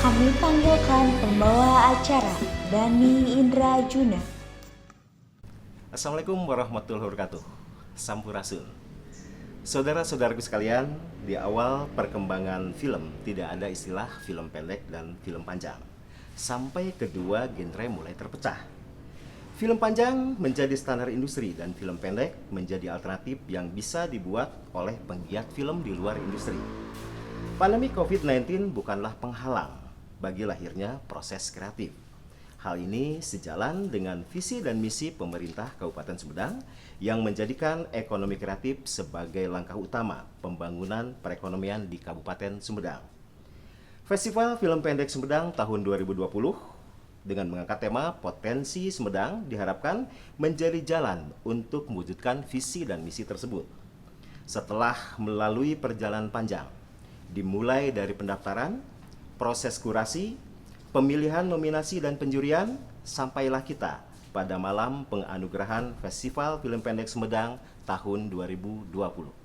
Kami panggilkan pembawa acara, Dani Indrajuna. Assalamualaikum warahmatullahi wabarakatuh. Sampurasun. Saudara-saudaraku sekalian, di awal perkembangan film tidak ada istilah film pendek dan film panjang. Sampai kedua genre mulai terpecah. Film panjang menjadi standar industri dan film pendek menjadi alternatif yang bisa dibuat oleh penggiat film di luar industri. Pandemi COVID-19 bukanlah penghalang bagi lahirnya proses kreatif. Hal ini sejalan dengan visi dan misi pemerintah Kabupaten Sumedang yang menjadikan ekonomi kreatif sebagai langkah utama pembangunan perekonomian di Kabupaten Sumedang. Festival Film Pendek Sumedang tahun 2020 dengan mengangkat tema Potensi Sumedang diharapkan menjadi jalan untuk mewujudkan visi dan misi tersebut. Setelah melalui perjalanan panjang, dimulai dari pendaftaran, proses kurasi, pemilihan nominasi dan penjurian, sampailah kita pada malam penganugerahan Festival Film Pendek Sumedang tahun 2020.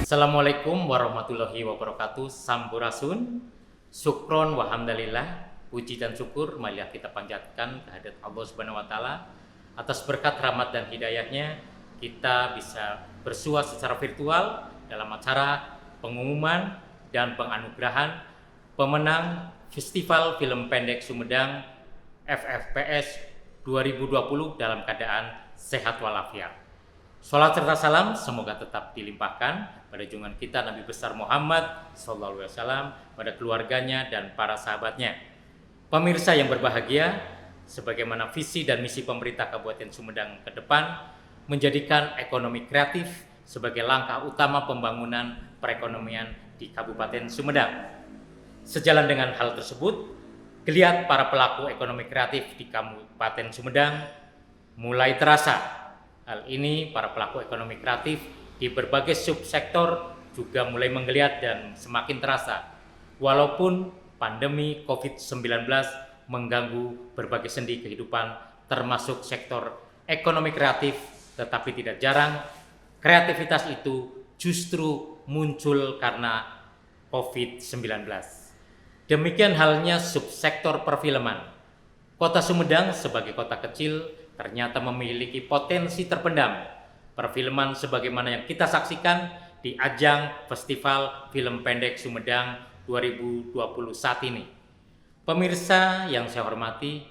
Assalamualaikum warahmatullahi wabarakatuh. Sampurasun, syukron wa hamdalillah. Puji dan syukur marilah kita panjatkan kehadirat Allah Subhanahu wa taala atas berkat rahmat dan hidayahnya kita bisa bersua secara virtual dalam acara pengumuman dan penganugerahan pemenang Festival Film Pendek Sumedang FFPS 2020 dalam keadaan sehat walafiat. Salat serta salam semoga tetap dilimpahkan pada junjungan kita Nabi besar Muhammad SAW, pada keluarganya dan para sahabatnya. Pemirsa yang berbahagia, sebagaimana visi dan misi pemerintah Kabupaten Sumedang ke depan menjadikan ekonomi kreatif sebagai langkah utama pembangunan perekonomian di Kabupaten Sumedang. Sejalan dengan hal tersebut, geliat para pelaku ekonomi kreatif di Kabupaten Sumedang mulai terasa. Hal ini para pelaku ekonomi kreatif di berbagai subsektor juga mulai menggeliat dan semakin terasa. Walaupun pandemi COVID-19 mengganggu berbagai sendi kehidupan termasuk sektor ekonomi kreatif, tetapi tidak jarang kreativitas itu justru muncul karena COVID-19. Demikian halnya subsektor perfilman. Kota Sumedang sebagai kota kecil ternyata memiliki potensi terpendam perfilman sebagaimana yang kita saksikan di ajang Festival Film Pendek Sumedang 2020 saat ini. Pemirsa yang saya hormati,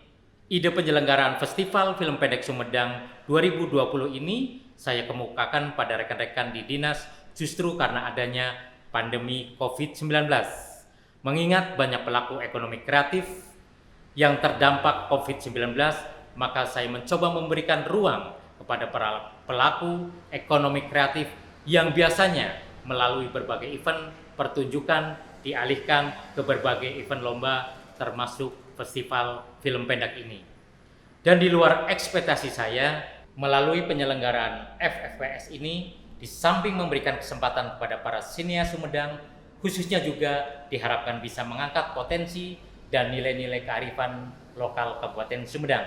ide penyelenggaraan Festival Film Pendek Sumedang 2020 ini saya kemukakan pada rekan-rekan di dinas justru karena adanya pandemi COVID-19. Mengingat banyak pelaku ekonomi kreatif yang terdampak COVID-19, maka saya mencoba memberikan ruang kepada para pelaku ekonomi kreatif yang biasanya melalui berbagai event pertunjukan dialihkan ke berbagai event lomba termasuk festival film pendek ini. Dan di luar ekspektasi saya, melalui penyelenggaraan FFPS ini, di samping memberikan kesempatan kepada para sinias Sumedang, khususnya juga diharapkan bisa mengangkat potensi dan nilai-nilai kearifan lokal Kabupaten Sumedang.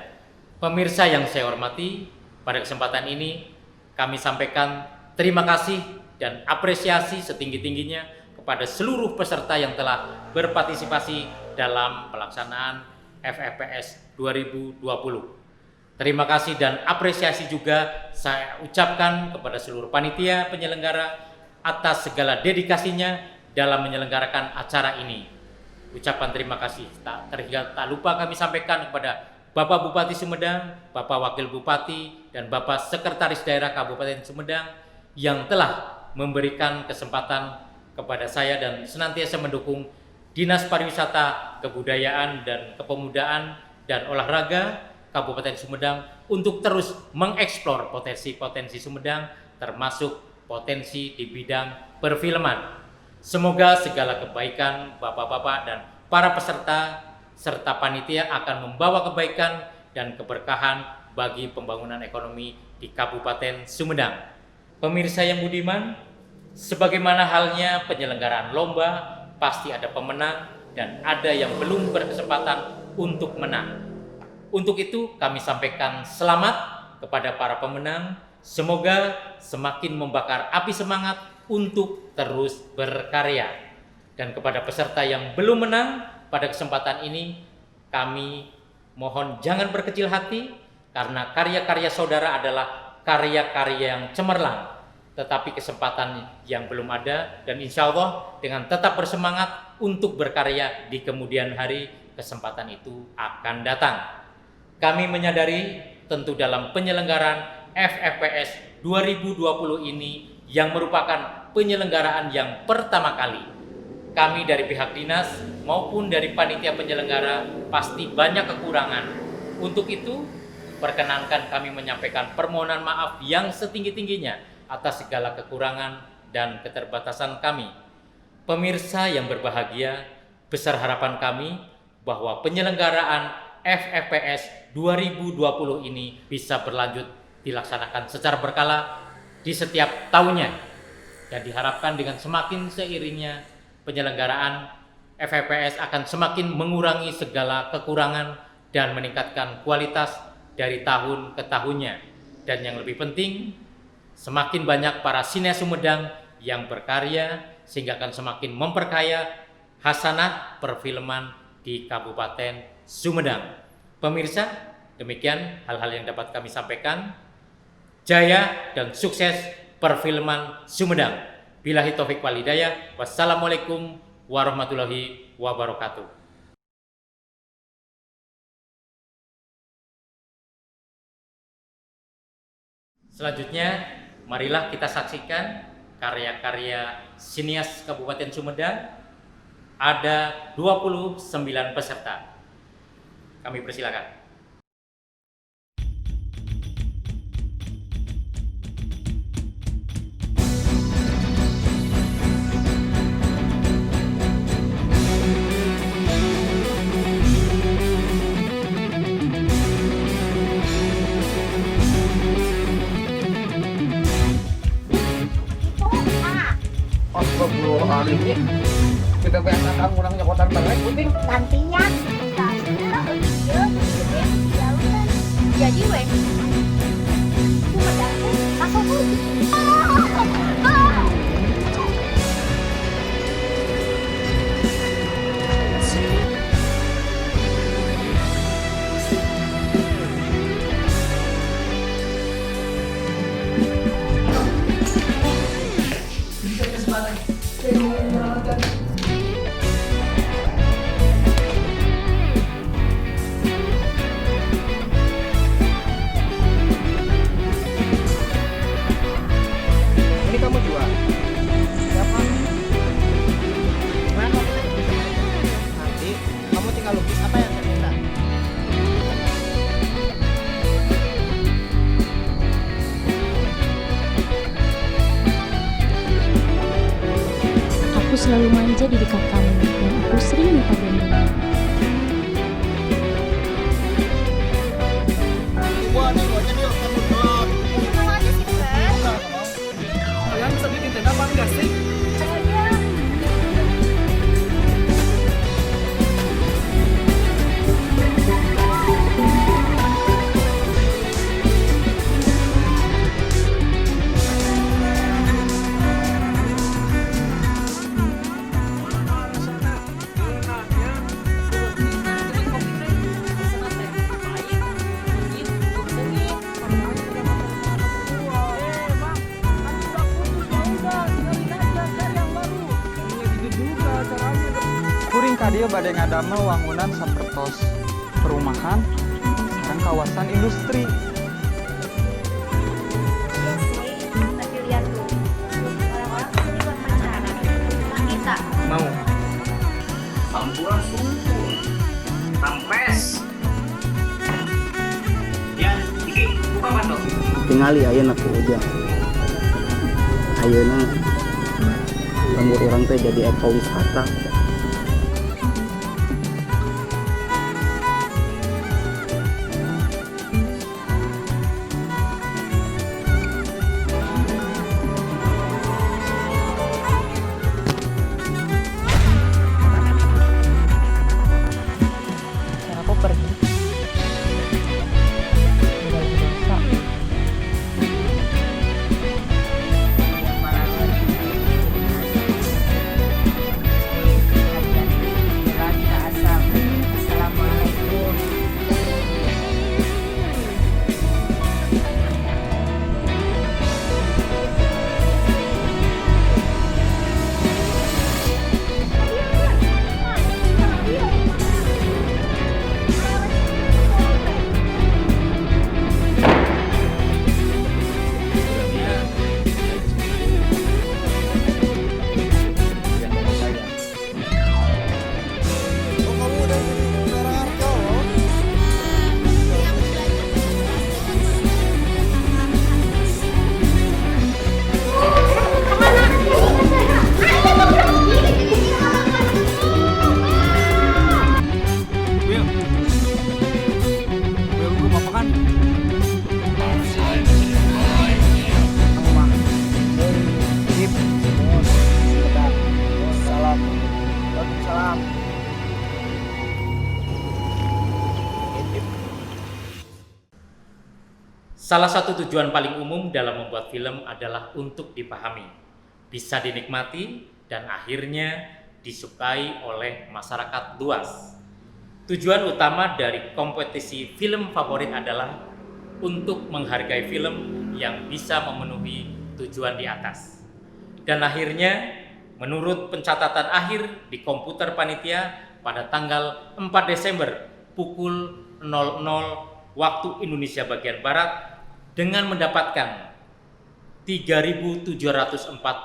Pemirsa yang saya hormati, pada kesempatan ini kami sampaikan terima kasih dan apresiasi setinggi-tingginya kepada seluruh peserta yang telah berpartisipasi dalam pelaksanaan FFPS 2020. Terima kasih dan apresiasi juga saya ucapkan kepada seluruh panitia penyelenggara atas segala dedikasinya dalam menyelenggarakan acara ini. Ucapan terima kasih tak lupa kami sampaikan kepada Bapak Bupati Sumedang, Bapak Wakil Bupati, dan Bapak Sekretaris Daerah Kabupaten Sumedang yang telah memberikan kesempatan kepada saya dan senantiasa mendukung Dinas Pariwisata, Kebudayaan, dan Kepemudaan dan Olahraga Kabupaten Sumedang untuk terus mengeksplor potensi-potensi Sumedang termasuk potensi di bidang perfilman. Semoga segala kebaikan Bapak-bapak dan para peserta serta panitia akan membawa kebaikan dan keberkahan bagi pembangunan ekonomi di Kabupaten Sumedang. Pemirsa yang budiman, sebagaimana halnya penyelenggaraan lomba, pasti ada pemenang dan ada yang belum berkesempatan untuk menang. Untuk itu kami sampaikan selamat kepada para pemenang. Semoga semakin membakar api semangat untuk terus berkarya. Dan kepada peserta yang belum menang pada kesempatan ini, kami mohon jangan berkecil hati karena karya-karya saudara adalah karya-karya yang cemerlang. Tetapi kesempatan yang belum ada dan insya Allah dengan tetap bersemangat untuk berkarya di kemudian hari, kesempatan itu akan datang. Kami menyadari tentu dalam penyelenggaraan FFPS 2020 ini yang merupakan penyelenggaraan yang pertama kali, kami dari pihak dinas maupun dari panitia penyelenggara pasti banyak kekurangan. Untuk itu, perkenankan kami menyampaikan permohonan maaf yang setinggi-tingginya atas segala kekurangan dan keterbatasan kami. Pemirsa yang berbahagia, besar harapan kami bahwa penyelenggaraan FFPS 2020 ini bisa berlanjut dilaksanakan secara berkala di setiap tahunnya, dan diharapkan dengan semakin seiringnya penyelenggaraan FFPS akan semakin mengurangi segala kekurangan dan meningkatkan kualitas dari tahun ke tahunnya. Dan yang lebih penting, semakin banyak para sinias Sumedang yang berkarya sehingga akan semakin memperkaya hasanah perfilman di Kabupaten Sumedang. Pemirsa, Demikian hal-hal yang dapat kami sampaikan. Jaya dan sukses perfilman Sumedang. Billahi taufik wal hidayah. Wassalamualaikum warahmatullahi wabarakatuh. Selanjutnya, marilah kita saksikan karya-karya sinias Kabupaten Sumedang. Ada 29 peserta. Kami persilakan. Astagfirullahaladzim. Kita biasa kan kurang nyokotan banget, Puting. Gantian. Jadi weh, Sumedang teh masuk Ini kamu jual? Siapa? Gimana kalau kita bisa? Nanti kamu tinggal lukis apa yang saya minta. Aku selalu manja di dekat kamu dan aku sering minta gendong. mau aja sih, Fer. Kalian bisa bikin tenda apa enggak sih? Aja. Kuring kadia badai ngadamel wangunan sapertos perumahan sareng kawasan industri. Iya sih, tapi lihat tuh. Orang-orang kesini buat pacaran. Nah, kita. Mau. Sampurasun, tampes. Ya, Iki, buka bando. Tingali ayeuna ku ujang. Ayeuna lembur orang teh jadi ekowisata. Aku pergi. Salah satu tujuan paling umum dalam membuat film adalah untuk dipahami, bisa dinikmati, dan akhirnya disukai oleh masyarakat luas. Tujuan utama dari kompetisi film favorit adalah untuk menghargai film yang bisa memenuhi tujuan di atas. Dan akhirnya, menurut pencatatan akhir di komputer panitia pada tanggal 4 Desember pukul 00 waktu Indonesia bagian Barat, dengan mendapatkan 3.704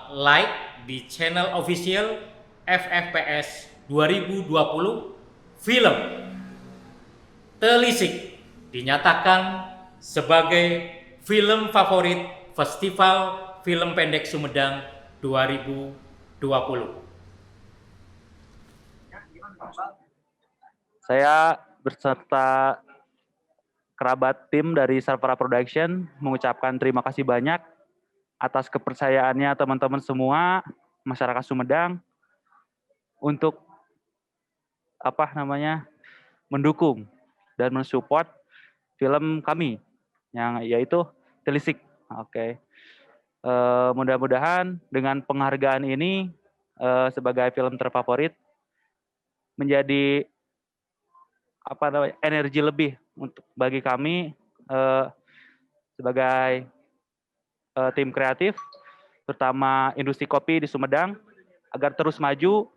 like di channel official FFPS 2020, film Telisik dinyatakan sebagai film favorit Festival Film Pendek Sumedang 2020. Saya berserta kerabat tim dari Sarvara Production mengucapkan terima kasih banyak atas kepercayaannya teman-teman semua masyarakat Sumedang untuk mendukung dan mensupport film kami yang yaitu Telisik. Oke. Mudah-mudahan dengan penghargaan ini sebagai film terfavorit menjadi energi lebih untuk bagi kami sebagai tim kreatif, terutama industri kopi di Sumedang, agar terus maju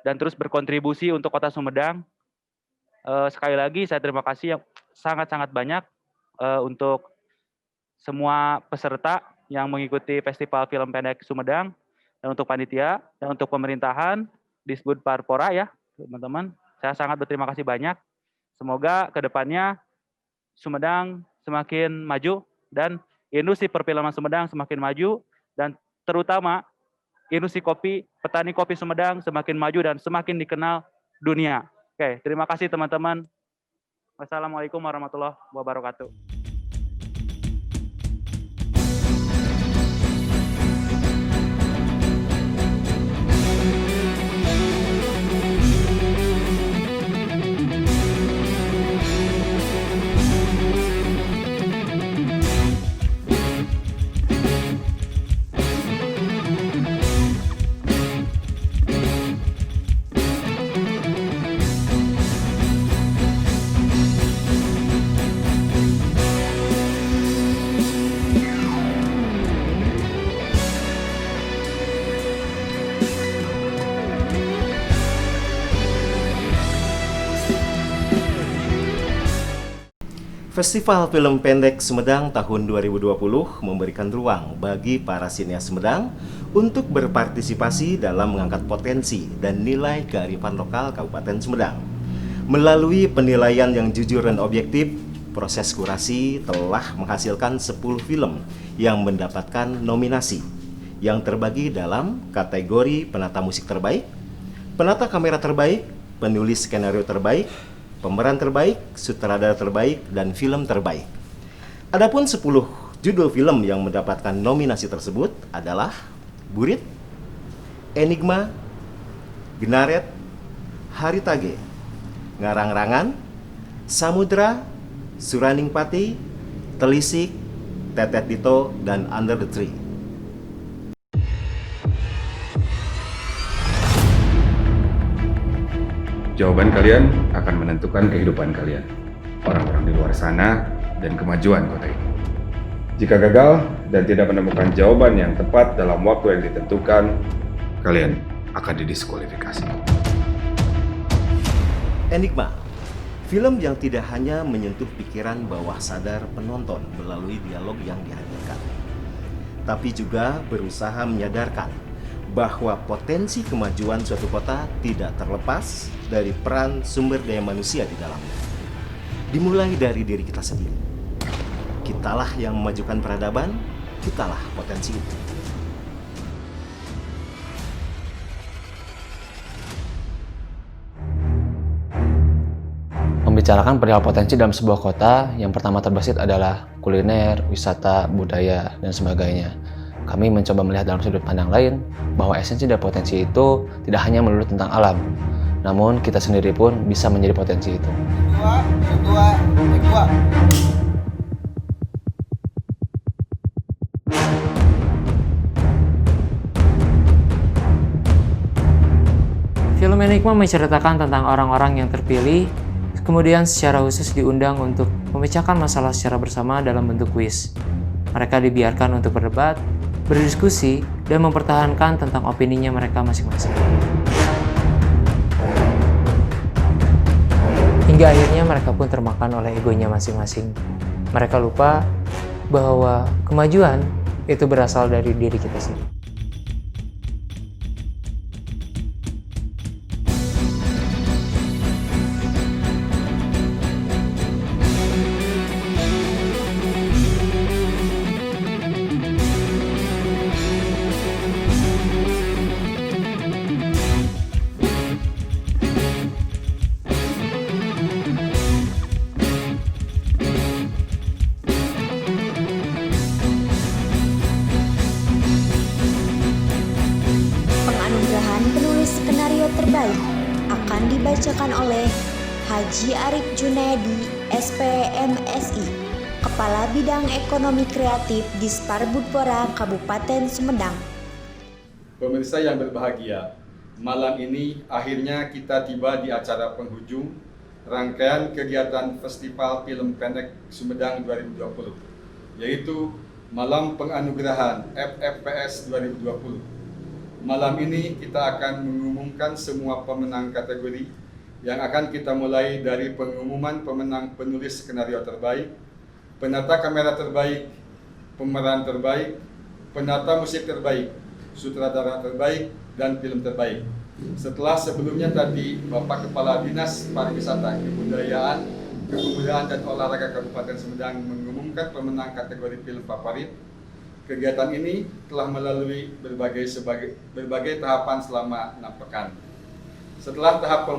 dan terus berkontribusi untuk Kota Sumedang. Sekali lagi saya terima kasih yang sangat-sangat banyak untuk semua peserta yang mengikuti Festival Film Pendek Sumedang, dan untuk panitia dan untuk pemerintahan Disbud Parpora ya teman-teman. Saya sangat berterima kasih banyak. Semoga kedepannya Sumedang semakin maju dan industri perfilman Sumedang semakin maju, dan terutama industri kopi, petani kopi Sumedang semakin maju dan semakin dikenal dunia. Oke, terima kasih teman-teman. Wassalamualaikum warahmatullahi wabarakatuh. Festival Film Pendek Sumedang tahun 2020 memberikan ruang bagi para sinias Sumedang untuk berpartisipasi dalam mengangkat potensi dan nilai kearifan lokal Kabupaten Sumedang. Melalui penilaian yang jujur dan objektif, proses kurasi telah menghasilkan 10 film yang mendapatkan nominasi yang terbagi dalam kategori penata musik terbaik, penata kamera terbaik, penulis skenario terbaik, pemeran terbaik, sutradara terbaik, dan film terbaik. Adapun 10 judul film yang mendapatkan nominasi tersebut adalah Burit, Enigma, Genaret, Haritage, Ngarang-rangan, Samudra, Suraning Pati, Telisik, Tetet Dito, dan Under the Tree. Jawaban kalian akan menentukan kehidupan kalian, orang-orang di luar sana, dan kemajuan kota ini. Jika gagal dan tidak menemukan jawaban yang tepat dalam waktu yang ditentukan, kalian akan didiskualifikasi. Enigma, film yang tidak hanya menyentuh pikiran bawah sadar penonton melalui dialog yang dihadirkan, tapi juga berusaha menyadarkan bahwa potensi kemajuan suatu kota tidak terlepas dari peran sumber daya manusia di dalamnya. Dimulai dari diri kita sendiri. Kitalah yang memajukan peradaban, kitalah potensi itu. Membicarakan perihal potensi dalam sebuah kota, yang pertama terbesit adalah kuliner, wisata, budaya, dan sebagainya. Kami mencoba melihat dalam sudut pandang lain bahwa esensi dari potensi itu tidak hanya melulu tentang alam, namun kita sendiri pun bisa menjadi potensi itu. Film Enigma menceritakan tentang orang-orang yang terpilih Kemudian secara khusus diundang untuk memecahkan masalah secara bersama dalam bentuk kuis. Mereka dibiarkan untuk berdebat, berdiskusi, dan mempertahankan tentang opininya mereka masing-masing. Hingga akhirnya mereka pun termakan oleh egonya masing-masing. Mereka lupa bahwa kemajuan itu berasal dari diri kita sendiri. Penganugerahan penulis skenario terbaik akan dibacakan oleh Haji Arif Junaidi, SPMSI, Kepala Bidang Ekonomi Kreatif Dispar Budpora Kabupaten Sumedang. Pemirsa yang berbahagia, malam ini akhirnya kita tiba di acara penghujung rangkaian kegiatan Festival Film Pendek Sumedang 2020, yaitu Malam Penganugerahan FFPS 2020. Malam ini kita akan mengumumkan semua pemenang kategori yang akan kita mulai dari pengumuman pemenang penulis skenario terbaik, penata kamera terbaik, pemeran terbaik, penata musik terbaik, sutradara terbaik, dan film terbaik. Setelah sebelumnya tadi Bapak Kepala Dinas Pariwisata, Kebudayaan, dan Olahraga Kabupaten Sumedang mengumumkan pemenang kategori film favorit. Kegiatan ini telah melalui berbagai tahapan selama 6 pekan. Setelah tahap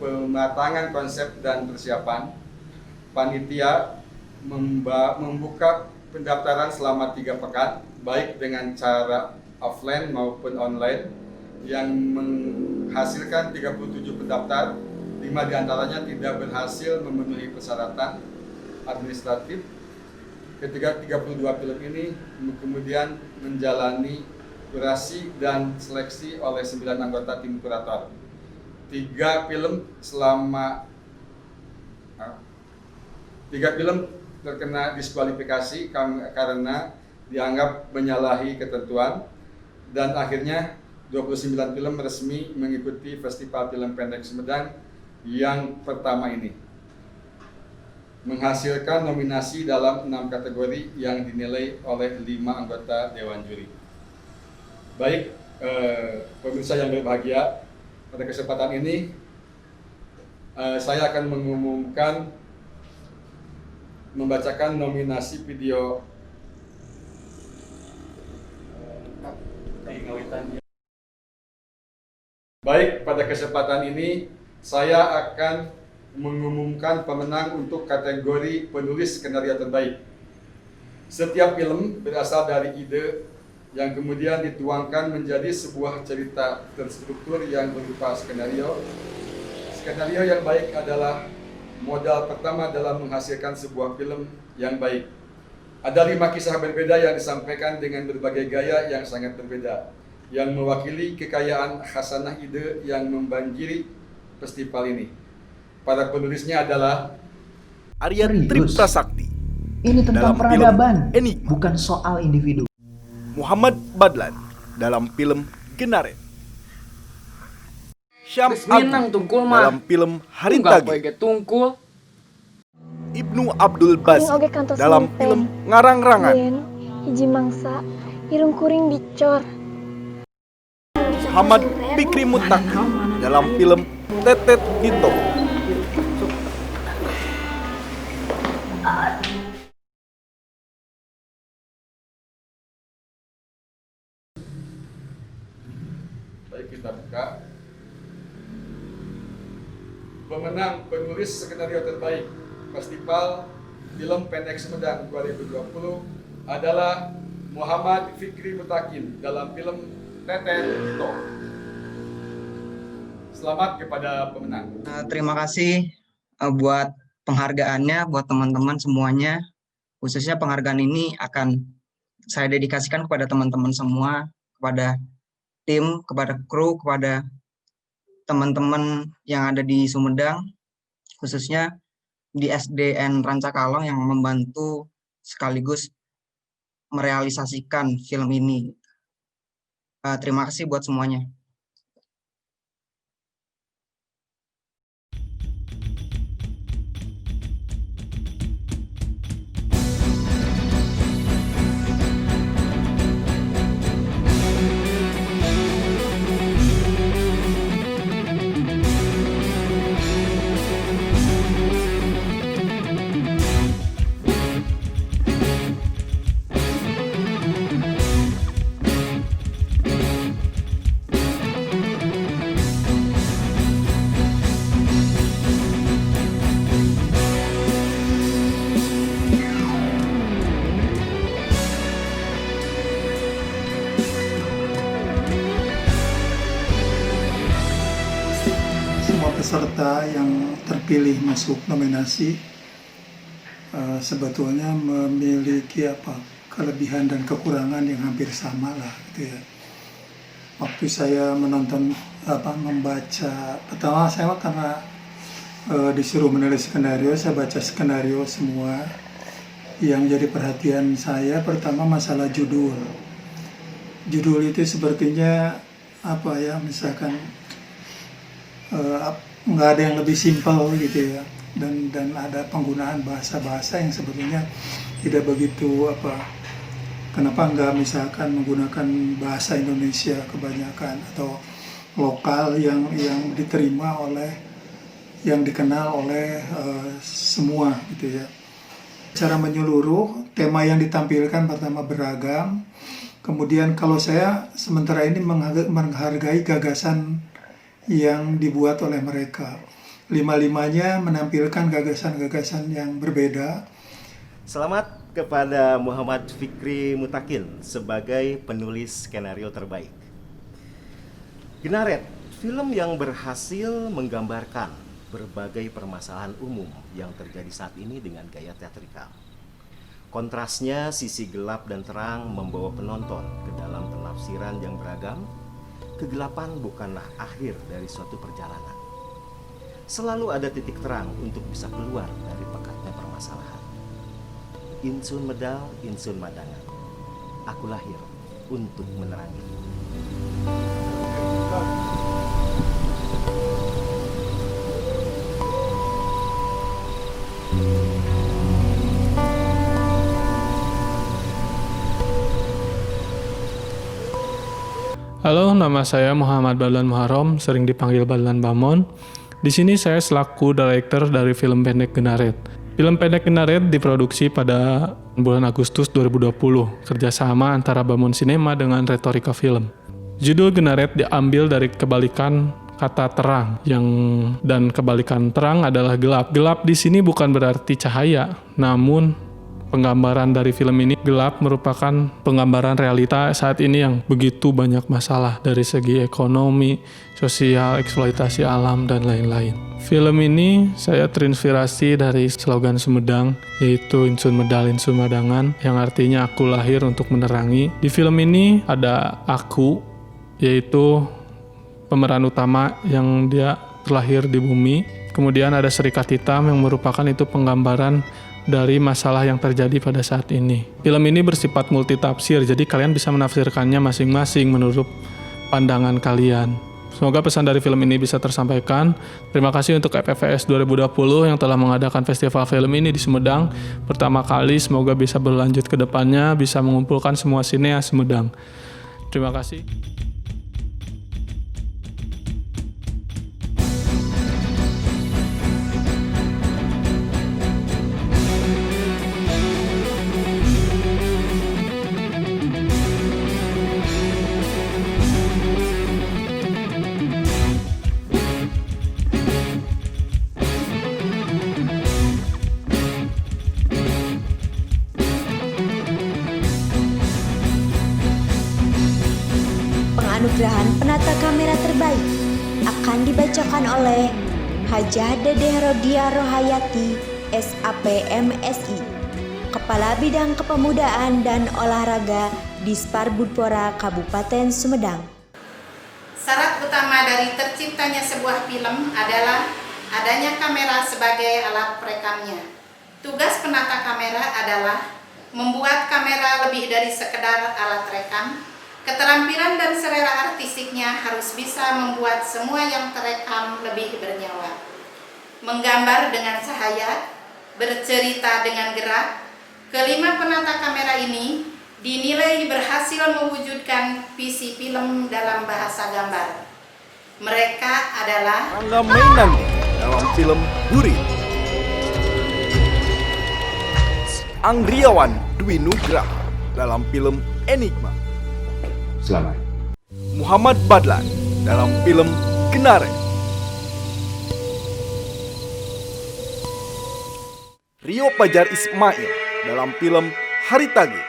pematangan konsep dan persiapan, panitia membuka pendaftaran selama 3 pekan, baik dengan cara offline maupun online, yang menghasilkan 37 pendaftar, 5 diantaranya tidak berhasil memenuhi persyaratan administratif. Ketiga 32 film ini kemudian menjalani kurasi dan seleksi oleh 9 anggota tim kurator. 3 film terkena diskualifikasi karena dianggap menyalahi ketentuan, dan akhirnya 29 film resmi mengikuti Festival Film Pendek Sumedang yang pertama ini, menghasilkan nominasi dalam 6 kategori yang dinilai oleh 5 anggota Dewan Juri. Baik, pemirsa yang berbahagia, pada kesempatan ini saya akan membacakan nominasi video Baik, pada kesempatan ini saya akan mengumumkan pemenang untuk kategori penulis skenario terbaik. Setiap film berasal dari ide yang kemudian dituangkan menjadi sebuah cerita terstruktur yang berupa skenario. Skenario yang baik adalah modal pertama dalam menghasilkan sebuah film yang baik. Ada 5 kisah berbeda yang disampaikan dengan berbagai gaya yang sangat berbeda, yang mewakili kekayaan khasanah ide yang membanjiri festival ini. Para penulisnya adalah Aryan Triptasakti. Ini tentang peradaban, bukan soal individu. Muhammad Badlan dalam film Genaren. Syam Abu dalam film Harintagi. Ibnu Abdul Bas dalam film Ngarang-Rangan. Hiji mangsa, irung kuring dicor. Muhammad Fikri Mutaki dalam film Tetet Hito. Baik, kita buka. Pemenang penulis skenario terbaik Festival Film Pendek Sumedang 2020 adalah Muhammad Fikri Mutakin dalam film Tetet Hito. Selamat kepada pemenang. Terima kasih buat penghargaannya, buat teman-teman semuanya. Khususnya penghargaan ini akan saya dedikasikan kepada teman-teman semua, kepada tim, kepada kru, kepada teman-teman yang ada di Sumedang, khususnya di SDN Rancakalong yang membantu sekaligus merealisasikan film ini. Terima kasih buat semuanya. Peserta yang terpilih masuk nominasi sebetulnya memiliki kelebihan dan kekurangan yang hampir sama lah gitu ya. Waktu saya membaca pertama saya karena disuruh menulis skenario, saya baca skenario semua. Yang jadi perhatian saya pertama masalah judul. Judul itu sepertinya misalkan nggak ada yang lebih simpel gitu ya, dan ada penggunaan bahasa-bahasa yang sebetulnya tidak begitu kenapa nggak misalkan menggunakan bahasa Indonesia kebanyakan atau lokal yang diterima oleh yang dikenal oleh semua gitu ya. Secara menyeluruh tema yang ditampilkan pertama beragam, kemudian kalau saya sementara ini menghargai gagasan yang dibuat oleh mereka. Lima-limanya menampilkan gagasan-gagasan yang berbeda. Selamat kepada Muhammad Fikri Mutakin sebagai penulis skenario terbaik. Genaret, film yang berhasil menggambarkan berbagai permasalahan umum yang terjadi saat ini dengan gaya teatrikal. Kontrasnya sisi gelap dan terang membawa penonton ke dalam penafsiran yang beragam. Kegelapan bukanlah akhir dari suatu perjalanan. Selalu ada titik terang untuk bisa keluar dari pekatnya permasalahan. Insun medal, insun madangan. Aku lahir untuk menerangi. Halo, nama saya Muhammad Badlan Muharram, sering dipanggil Badlan Bamon. Di sini saya selaku director dari film pendek Genaret. Film pendek Genaret diproduksi pada bulan Agustus 2020, kerjasama antara Bamon Cinema dengan Retorika Film. Judul Genaret diambil dari kebalikan kata terang, dan kebalikan terang adalah gelap. Gelap di sini bukan berarti cahaya, namun penggambaran dari film ini gelap merupakan penggambaran realita saat ini yang begitu banyak masalah dari segi ekonomi, sosial, eksploitasi alam, dan lain-lain. Film ini saya terinspirasi dari slogan Sumedang, yaitu Insun Medal, Insun Madangan, yang artinya aku lahir untuk menerangi. Di film ini ada aku, yaitu pemeran utama yang dia terlahir di bumi. Kemudian ada Serikat Hitam yang merupakan itu penggambaran dari masalah yang terjadi pada saat ini. Film ini bersifat multitafsir, jadi kalian bisa menafsirkannya masing-masing menurut pandangan kalian. Semoga pesan dari film ini bisa tersampaikan. Terima kasih untuk FFVS 2020 yang telah mengadakan festival film ini di Sumedang. Pertama kali, semoga bisa berlanjut ke depannya, bisa mengumpulkan semua sineas Sumedang. Terima kasih. Penganugerahan penata kamera terbaik akan dibacakan oleh Hajah Dedeh Rodia Rohayati, SAP MSI, Kepala Bidang Kepemudaan dan Olahraga Dispar Budpora Kabupaten Sumedang. Syarat utama dari terciptanya sebuah film adalah adanya kamera sebagai alat perekamnya. Tugas penata kamera adalah membuat kamera lebih dari sekedar alat rekam. Keterampilan dan selera artistiknya harus bisa membuat semua yang terekam lebih bernyawa. Menggambar dengan cahaya, bercerita dengan gerak, kelima penata kamera ini dinilai berhasil mewujudkan visi film dalam bahasa gambar. Mereka adalah Angga Mainanti dalam film Buri, Anggriawan Dwi Nugraha dalam film Enigma, Selamat. Muhammad Badlan dalam film Genare, Rio Pajar Ismail dalam film Haritage,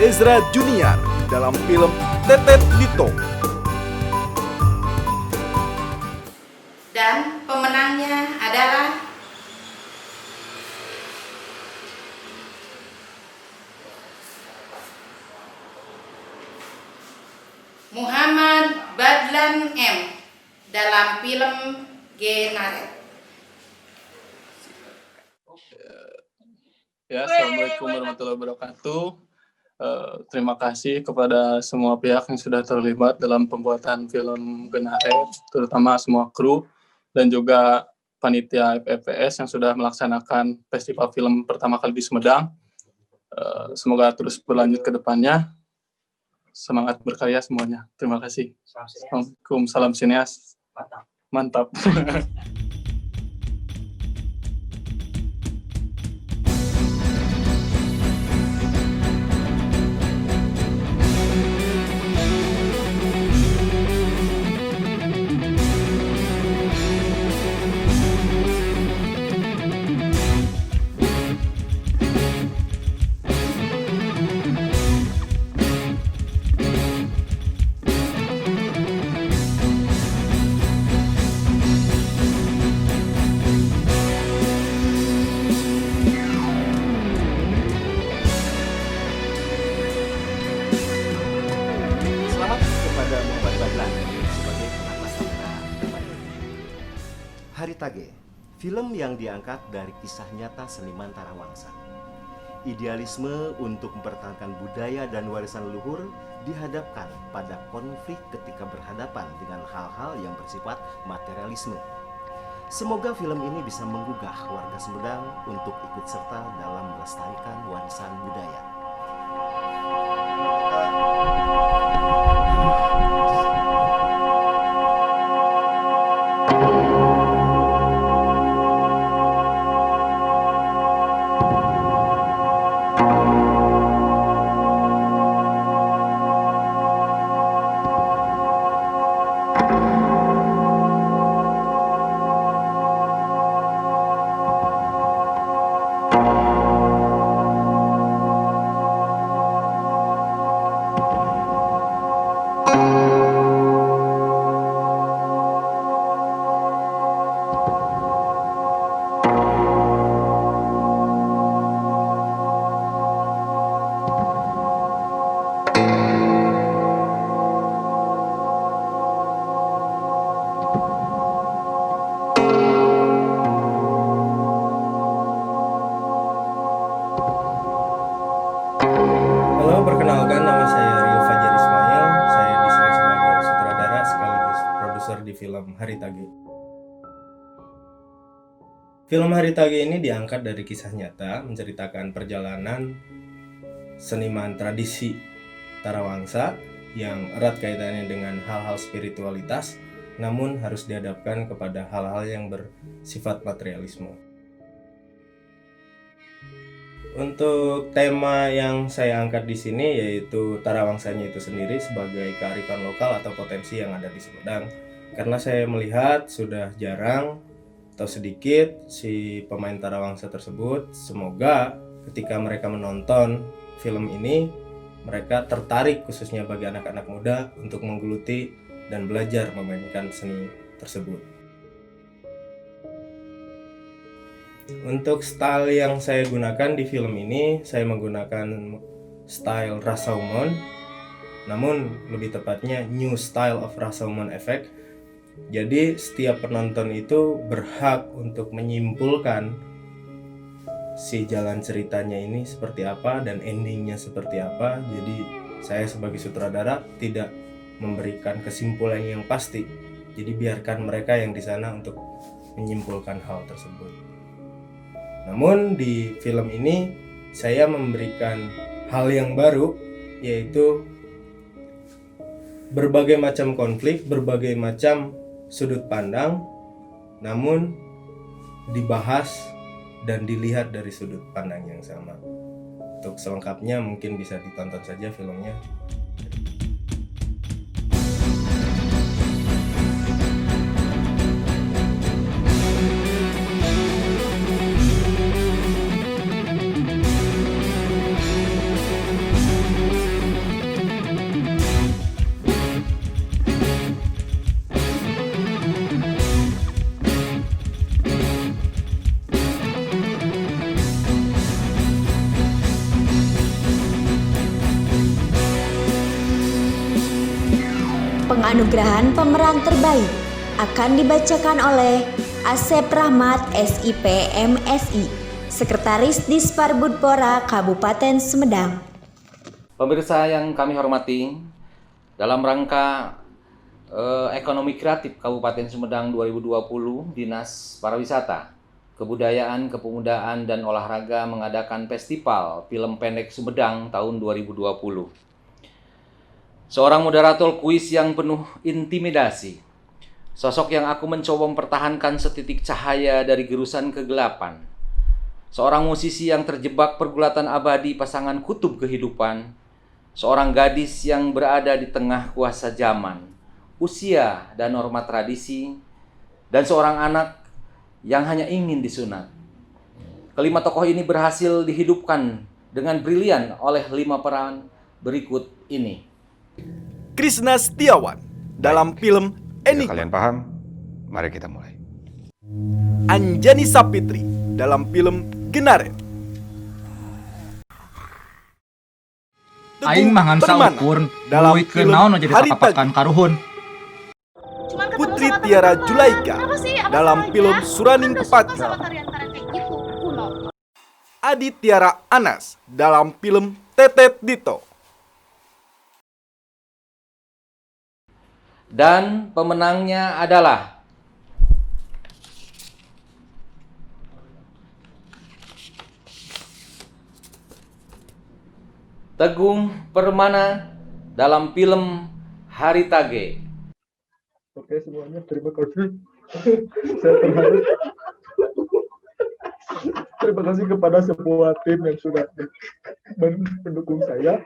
Ezra Junior dalam film Tetet Lito, dan pemenangnya adalah Muhammad Badlan M dalam film Genare. Ya, Assalamualaikum warahmatullahi wabarakatuh. Terima kasih kepada semua pihak yang sudah terlibat dalam pembuatan film Genare, terutama semua kru dan juga panitia FFPS yang sudah melaksanakan festival film pertama kali di Sumedang. Semoga terus berlanjut ke depannya. Semangat berkarya semuanya. Terima kasih. Assalamualaikum, salam sineas. Mantap. Selamat kepada Muhammad Badlan sebagai penata kamera terbaik. Haritage, film yang diangkat dari kisah nyata seniman Tarawangsa. Idealisme untuk mempertahankan budaya dan warisan leluhur dihadapkan pada konflik ketika berhadapan dengan hal-hal yang bersifat materialisme. Semoga film ini bisa menggugah warga Sumedang untuk ikut serta dalam melestarikan warisan budaya. Halo, perkenalkan nama saya Rio Pajar Ismail. Saya di sini sebagai sutradara sekaligus produser di film Haritage. Film Haritage ini diangkat dari kisah nyata menceritakan perjalanan seniman tradisi Tarawangsa yang erat kaitannya dengan hal-hal spiritualitas, namun harus dihadapkan kepada hal-hal yang bersifat materialisme. Untuk tema yang saya angkat di sini yaitu Tarawangsanya itu sendiri sebagai kearifan lokal atau potensi yang ada di Sumedang. Karena saya melihat sudah jarang atau sedikit si pemain Tarawangsa tersebut. Semoga ketika mereka menonton film ini, mereka tertarik khususnya bagi anak-anak muda untuk menggeluti dan belajar memainkan seni tersebut. Untuk style yang saya gunakan di film ini, saya menggunakan style Rasaumon namun lebih tepatnya New Style of Rashomon Effect. Jadi setiap penonton itu berhak untuk menyimpulkan si jalan ceritanya ini seperti apa dan endingnya seperti apa. Jadi saya sebagai sutradara tidak memberikan kesimpulan yang pasti. Jadi biarkan mereka yang di sana untuk menyimpulkan hal tersebut. Namun di film ini saya memberikan hal yang baru, yaitu berbagai macam konflik, berbagai macam sudut pandang, namun dibahas dan dilihat dari sudut pandang yang sama. Untuk selengkapnya mungkin bisa ditonton saja filmnya. Penganugerahan pemeran terbaik akan dibacakan oleh Asep Rahmat SIP MSI, Sekretaris Disparbudpora Kabupaten Sumedang. Pemirsa yang kami hormati, dalam rangka Ekonomi Kreatif Kabupaten Sumedang 2020, Dinas Pariwisata, Kebudayaan, Kepemudaan, dan Olahraga mengadakan Festival Film Pendek Sumedang tahun 2020. Seorang moderator kuis yang penuh intimidasi, sosok yang aku mencoba mempertahankan setitik cahaya dari gerusan kegelapan, seorang musisi yang terjebak pergulatan abadi pasangan kutub kehidupan, seorang gadis yang berada di tengah kuasa zaman, usia dan norma tradisi, dan seorang anak yang hanya ingin disunat. Kelima tokoh ini berhasil dihidupkan dengan brilian oleh 5 peran berikut ini. Krisna Setiawan dalam film Enigma. Kalian paham? Mari kita mulai. Anjani Sapitri dalam film Genaret. Aing mangan saukur dalam film jadi papakan karuhun. Putri Tiara Julaika dalam film Suraning Patra. Adi Tiara Anas dalam film Tetet Dito. Dan pemenangnya adalah Tegung Permana dalam film Hari Tage. Oke semuanya, terima kasih. Saya terharu. Terima kasih kepada semua tim yang sudah mendukung saya.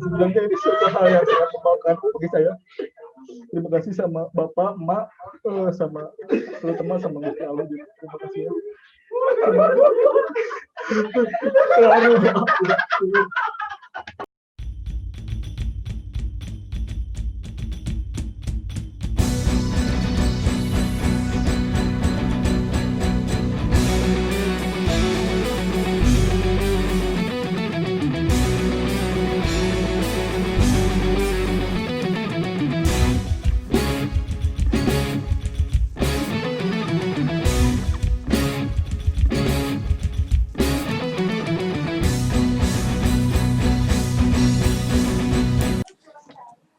Sebenarnya ini suatu hal yang sangat membanggakan bagi saya. Terima kasih sama Bapak, Emak, sama teman-teman, sama Gusti Allah juga. Terima kasih ya.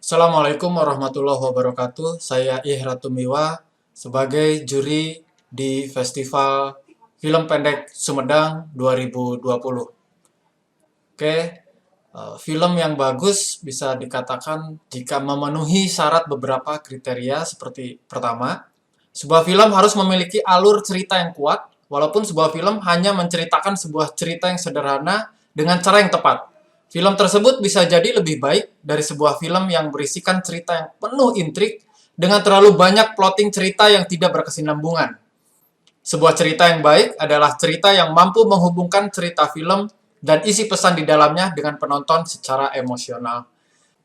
Assalamualaikum warahmatullahi wabarakatuh. Saya Ihra Tumiwa sebagai juri di Festival Film Pendek Sumedang 2020. Film yang bagus bisa dikatakan jika memenuhi syarat beberapa kriteria seperti pertama, sebuah film harus memiliki alur cerita yang kuat, walaupun sebuah film hanya menceritakan sebuah cerita yang sederhana dengan cara yang tepat. Film tersebut bisa jadi lebih baik dari sebuah film yang berisikan cerita yang penuh intrik dengan terlalu banyak plotting cerita yang tidak berkesinambungan. Sebuah cerita yang baik adalah cerita yang mampu menghubungkan cerita film dan isi pesan di dalamnya dengan penonton secara emosional.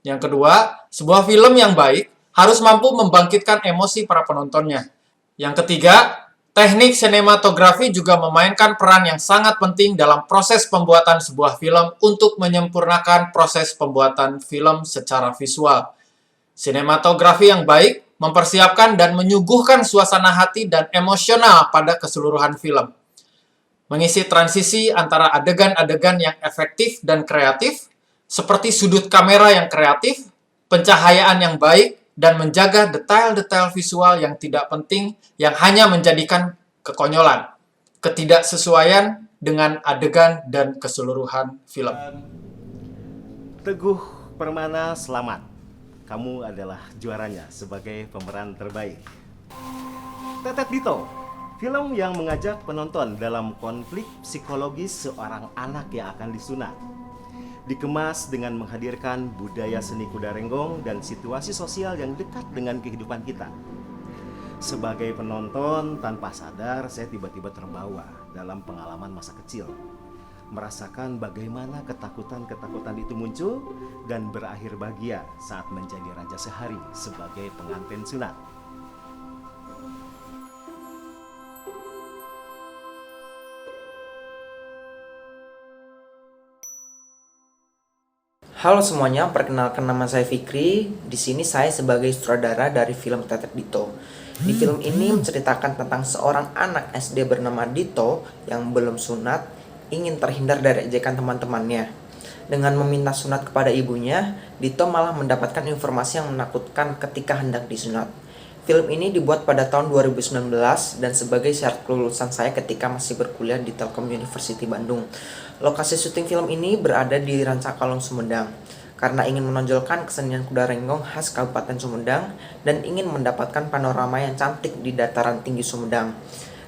Yang kedua, sebuah film yang baik harus mampu membangkitkan emosi para penontonnya. Yang ketiga, Teknik sinematografi juga memainkan peran yang sangat penting dalam proses pembuatan sebuah film untuk menyempurnakan proses pembuatan film secara visual. Sinematografi yang baik mempersiapkan dan menyuguhkan suasana hati dan emosional pada keseluruhan film. Mengisi transisi antara adegan-adegan yang efektif dan kreatif, seperti sudut kamera yang kreatif, pencahayaan yang baik, dan menjaga detail-detail visual yang tidak penting yang hanya menjadikan kekonyolan, ketidaksesuaian dengan adegan dan keseluruhan film. Teguh Permana, selamat. Kamu adalah juaranya sebagai pemeran terbaik. Tetet Dito, film yang mengajak penonton dalam konflik psikologis seorang anak yang akan disunat. Dikemas dengan menghadirkan budaya seni kuda renggong dan situasi sosial yang dekat dengan kehidupan kita. Sebagai penonton, tanpa sadar saya tiba-tiba terbawa dalam pengalaman masa kecil. Merasakan bagaimana ketakutan-ketakutan itu muncul dan berakhir bahagia saat menjadi raja sehari sebagai pengantin sunat. Halo semuanya, perkenalkan nama saya Fikri. Di sini saya sebagai sutradara dari film Tetet Dito. Di film ini menceritakan tentang seorang anak SD bernama Dito yang belum sunat, ingin terhindar dari ejekan teman-temannya. Dengan meminta sunat kepada ibunya, Dito malah mendapatkan informasi yang menakutkan ketika hendak disunat. Film ini dibuat pada tahun 2019 dan sebagai syarat kelulusan saya ketika masih berkuliah di Telkom University Bandung. Lokasi syuting film ini berada di Rancakalong, Sumedang. Karena ingin menonjolkan kesenian kuda renggong khas Kabupaten Sumedang dan ingin mendapatkan panorama yang cantik di dataran tinggi Sumedang.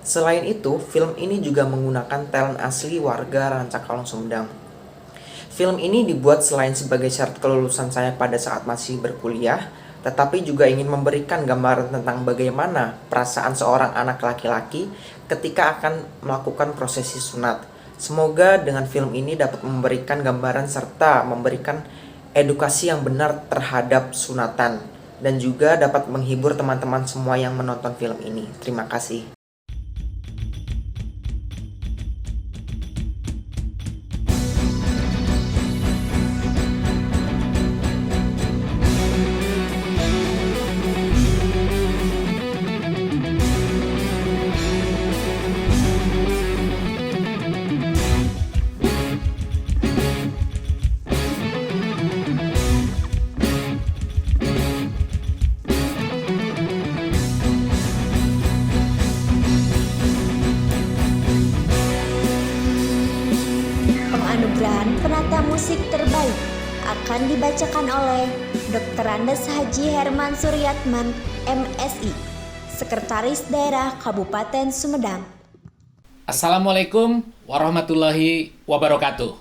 Selain itu, film ini juga menggunakan talent asli warga Rancakalong, Sumedang. Film ini dibuat selain sebagai syarat kelulusan saya pada saat masih berkuliah, tetapi juga ingin memberikan gambaran tentang bagaimana perasaan seorang anak laki-laki ketika akan melakukan prosesi sunat. Semoga dengan film ini dapat memberikan gambaran serta memberikan edukasi yang benar terhadap sunatan dan juga dapat menghibur teman-teman semua yang menonton film ini. Terima kasih. Penganugerahan penata musik terbaik akan dibacakan oleh Dr. Andes Haji Herman Suryatman, MSI, Sekretaris Daerah Kabupaten Sumedang. Assalamualaikum warahmatullahi wabarakatuh.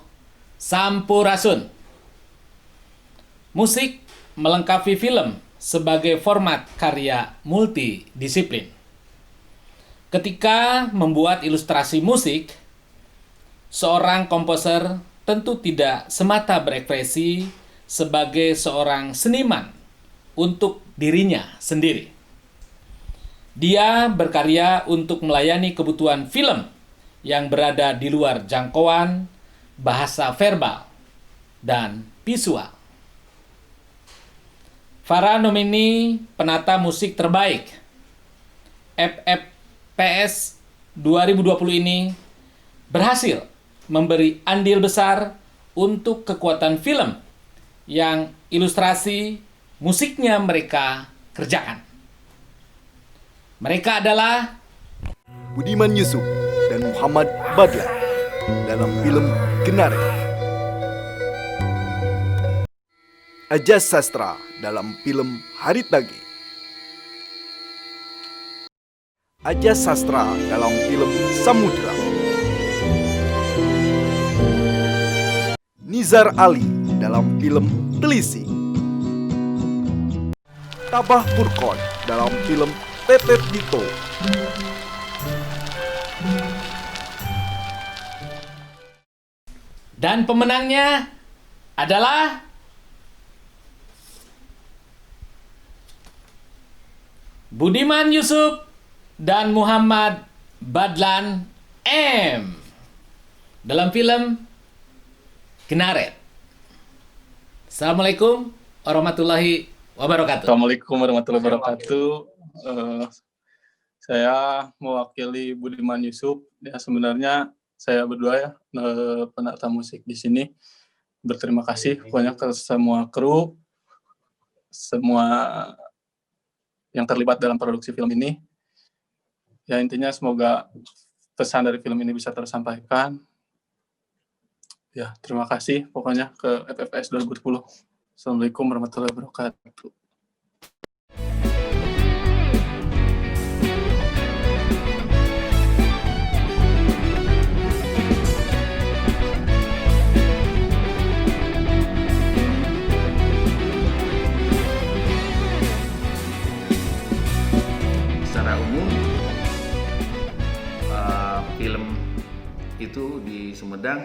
Sampurasun. Musik melengkapi film sebagai format karya multidisiplin. Ketika membuat ilustrasi musik, seorang komposer tentu tidak semata berekspresi sebagai seorang seniman untuk dirinya sendiri. Dia berkarya untuk melayani kebutuhan film yang berada di luar jangkauan bahasa verbal dan visual. Para nomini penata musik terbaik FFPS 2020 ini berhasil memberi andil besar untuk kekuatan film yang ilustrasi musiknya mereka kerjakan. Mereka adalah Budiman Yusuf dan Muhammad Bagla dalam film Genaret. Ajas Sastra dalam film Haritage. Ajas Sastra dalam film Samudra. Nizar Ali dalam film Telisik. Tabah Furqon dalam film Tetet Dito. Dan pemenangnya adalah Budiman Yusuf dan Muhammad Badlan M dalam film Genaret. Assalamualaikum warahmatullahi wabarakatuh. Assalamualaikum warahmatullahi wabarakatuh. Saya mewakili Budiman Yusuf. Ya, sebenarnya saya berdua ya penata musik di sini. Berterima kasih banyak ke semua kru, semua yang terlibat dalam produksi film ini. Ya, intinya semoga pesan dari film ini bisa tersampaikan. Ya, terima kasih pokoknya ke FFS 2010. Assalamualaikum warahmatullahi wabarakatuh. Secara umum, film itu di Sumedang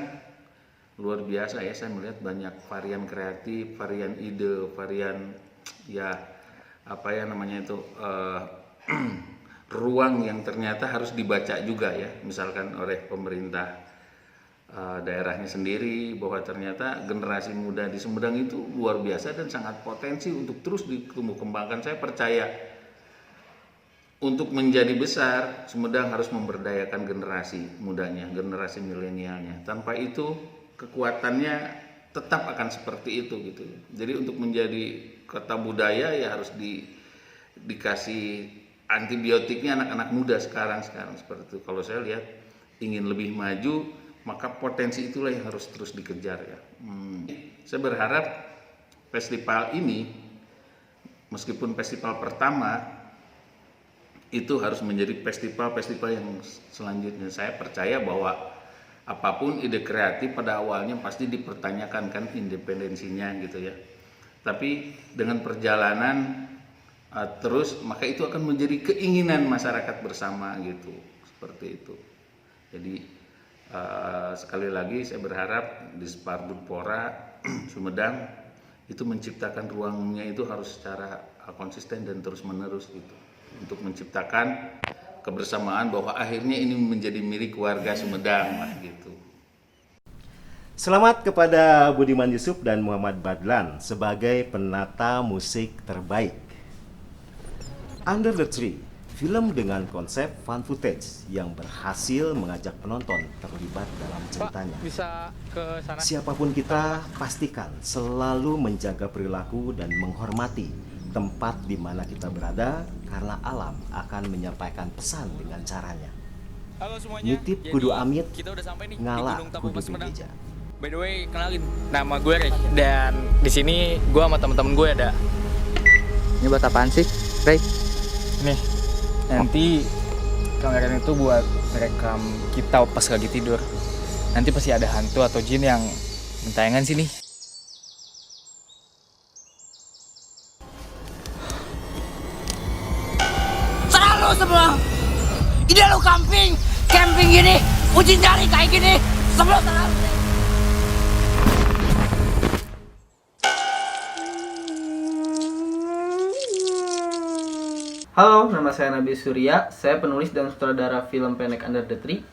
luar biasa ya. Saya melihat banyak varian kreatif, varian ide, varian ya apa ya namanya itu ruang yang ternyata harus dibaca juga ya, misalkan oleh pemerintah daerahnya sendiri, bahwa ternyata generasi muda di Sumedang itu luar biasa dan sangat potensi untuk terus ditumbuh kembangkan. Saya percaya untuk menjadi besar, Sumedang harus memberdayakan generasi mudanya, generasi milenialnya. Tanpa itu kekuatannya tetap akan seperti itu gitu. Jadi untuk menjadi kota budaya ya harus dikasih antibiotiknya anak-anak muda sekarang seperti itu. Kalau saya lihat ingin lebih maju, maka potensi itulah yang harus terus dikejar ya. Saya berharap festival ini, meskipun festival pertama, itu harus menjadi festival-festival yang selanjutnya. Saya percaya bahwa apapun ide kreatif pada awalnya pasti dipertanyakan kan independensinya gitu ya. Tapi dengan perjalanan terus, maka itu akan menjadi keinginan masyarakat bersama gitu, seperti itu. Jadi sekali lagi saya berharap di Sparbudpora Sumedang itu menciptakan ruangnya itu harus secara konsisten dan terus menerus gitu, untuk menciptakan kebersamaan bahwa akhirnya ini menjadi milik warga Sumedang lah gitu. Selamat kepada Budiman Yusuf dan Muhammad Badlan sebagai penata musik terbaik. Under the Tree, film dengan konsep found footage yang berhasil mengajak penonton terlibat dalam ceritanya. Bisa ke sana. Siapapun kita, pastikan selalu menjaga perilaku dan menghormati tempat di mana kita berada, karena alam akan menyampaikan pesan dengan caranya. Halo semuanya. Nitip kudu amit, Kita udah sampai nih ngalah di Gunung Tambang kudu Sumedang. bebeja. By the way, kenalin, nama gue Ray. Dan di sini gue sama temen-temen gue ada. Ini buat apaan sih, Ray? Nih, nanti kamera itu buat merekam kita pas lagi tidur. Nanti pasti ada hantu atau jin yang gentayangan sini. Lu semua ide lu camping gini, uji nyari kayak gini, sebelum terlalu. Halo, nama saya Nabi Surya. Saya penulis dan sutradara film pendek Under the Tree.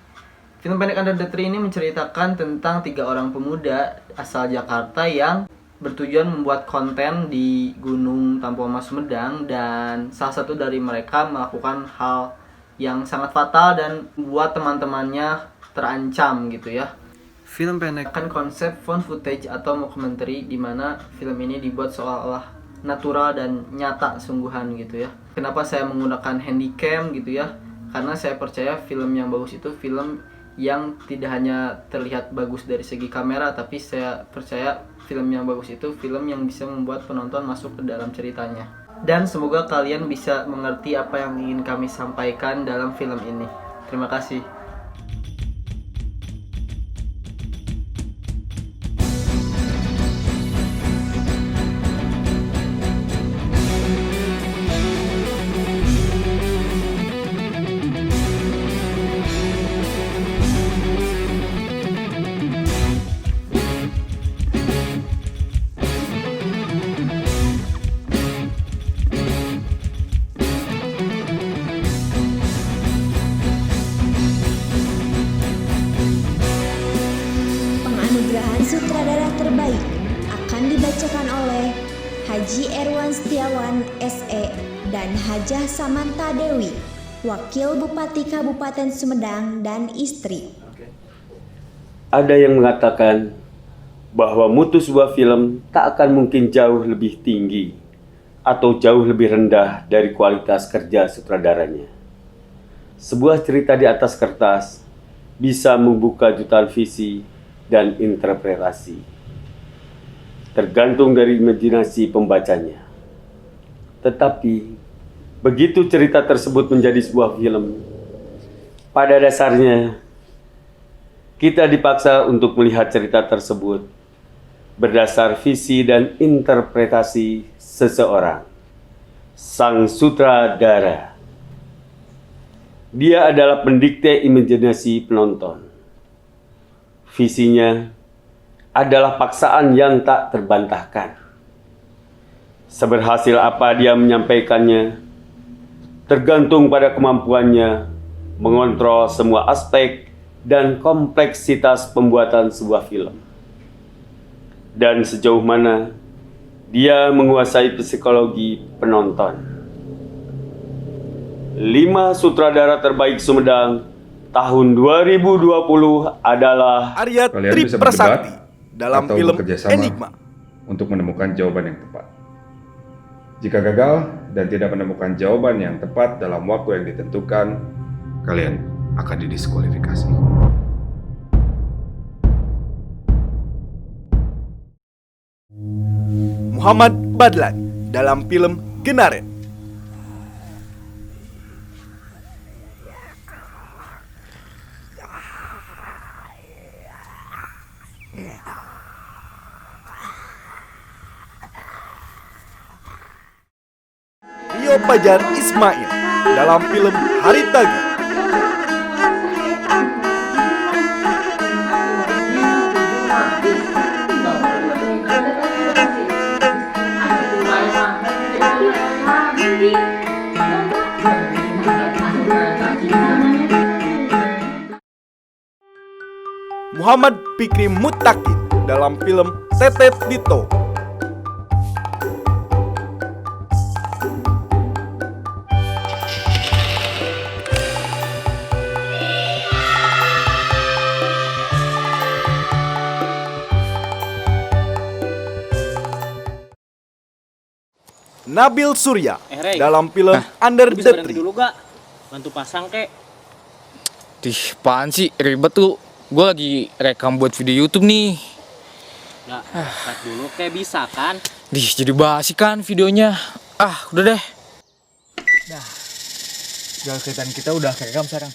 Film pendek Under the Tree ini menceritakan tentang 3 orang pemuda asal Jakarta yang bertujuan membuat konten di Gunung Tampomas Sumedang, dan salah satu dari mereka melakukan hal yang sangat fatal dan membuat teman-temannya terancam gitu ya. Film pendek kan konsep found footage atau mockumentary, di mana film ini dibuat seolah-olah natural dan nyata sungguhan gitu ya. Kenapa saya menggunakan handycam gitu ya? Karena saya percaya film yang bagus itu film yang tidak hanya terlihat bagus dari segi kamera, tapi saya percaya film yang bagus itu film yang bisa membuat penonton masuk ke dalam ceritanya. Dan semoga kalian bisa mengerti apa yang ingin kami sampaikan dalam film ini. Terima kasih. Anugerah Sutradara Terbaik akan dibacakan oleh Haji Erwan Setiawan SE dan Hajah Samanta Dewi, Wakil Bupati Kabupaten Sumedang dan istri. Ada yang mengatakan bahwa mutu sebuah film tak akan mungkin jauh lebih tinggi atau jauh lebih rendah dari kualitas kerja sutradaranya. Sebuah cerita di atas kertas bisa membuka jutaan visi dan interpretasi, tergantung dari imajinasi pembacanya. Tetapi, begitu cerita tersebut menjadi sebuah film, pada dasarnya kita dipaksa untuk melihat cerita tersebut berdasar visi dan interpretasi seseorang, sang sutradara. Dia adalah pendikte imajinasi penonton. Visinya adalah paksaan yang tak terbantahkan. Seberhasil apa dia menyampaikannya, tergantung pada kemampuannya mengontrol semua aspek dan kompleksitas pembuatan sebuah film. Dan sejauh mana dia menguasai psikologi penonton. 5 sutradara terbaik Sumedang tahun 2020 adalah Arya Kalian Tri bisa Prasakti berdebat dalam atau film bekerjasama Enigma. untuk menemukan jawaban yang tepat. Jika gagal dan tidak menemukan jawaban yang tepat dalam waktu yang ditentukan, kalian akan didiskualifikasi. Muhammad Badlan dalam film Genaret. Rio Fajar Ismail dalam film Hari Tagi. Muhammad Fikri Mutakin dalam film Tetet Dito. Nabil Surya Rey. dalam film Under Lu bisa the berhenti Tree. dulu gak? Bantu pasang kek. Dih, apaan sih? Ribet lu. Gue lagi rekam buat video YouTube nih. Nggak, cut dulu kayak bisa kan? Dih, jadi basi kan videonya. Udah deh. Dah. Jalan kelihatan kita udah rekam sekarang.